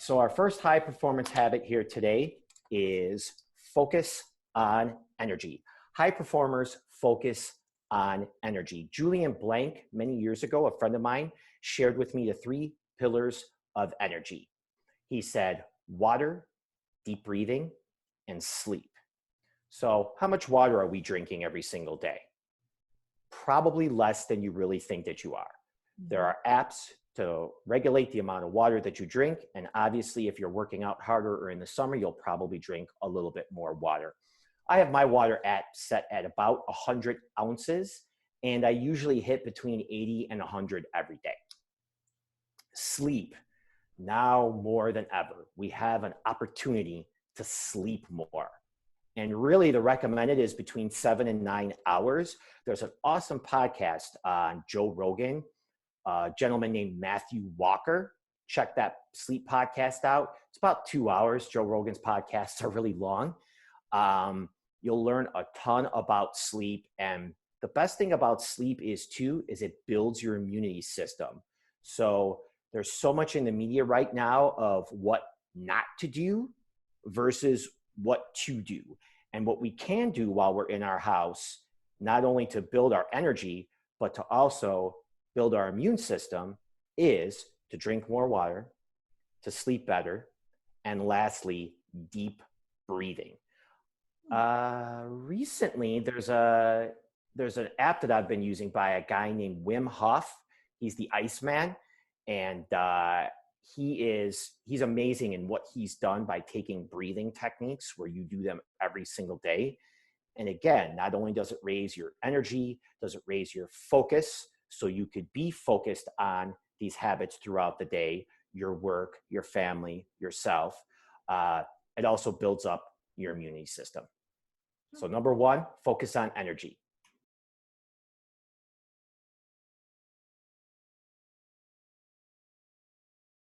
So our first high performance habit here today is focus on energy. High performers focus on energy. Julian Blank, many years ago, a friend of mine, shared with me the 3 pillars of energy. He said, water, deep breathing, and sleep. So how much water are we drinking every single day? Probably less than you really think that you are. There are apps to regulate the amount of water that you drink. And obviously, if you're working out harder or in the summer, you'll probably drink a little bit more water. I have my water set at about 100 ounces, and I usually hit between 80 and 100 every day. Sleep. Now more than ever, we have an opportunity to sleep more. And really the recommended is between 7 and 9 hours. There's an awesome podcast on Joe Rogan, a gentleman named Matthew Walker. Check that sleep podcast out. It's about 2 hours. Joe Rogan's podcasts are really long. You'll learn a ton about sleep. And the best thing about sleep is it builds your immunity system. So there's so much in the media right now of what not to do versus what to do. And what we can do while we're in our house, not only to build our energy, but to also build our immune system, is to drink more water, to sleep better, and lastly, deep breathing. Recently, there's an app that I've been using by a guy named Wim Hof. He's the Iceman, and he's amazing in what he's done by taking breathing techniques where you do them every single day. And again, not only does it raise your energy, does it raise your focus, so you could be focused on these habits throughout the day, your work, your family, yourself. It also builds up your immunity system. So number 1, focus on energy.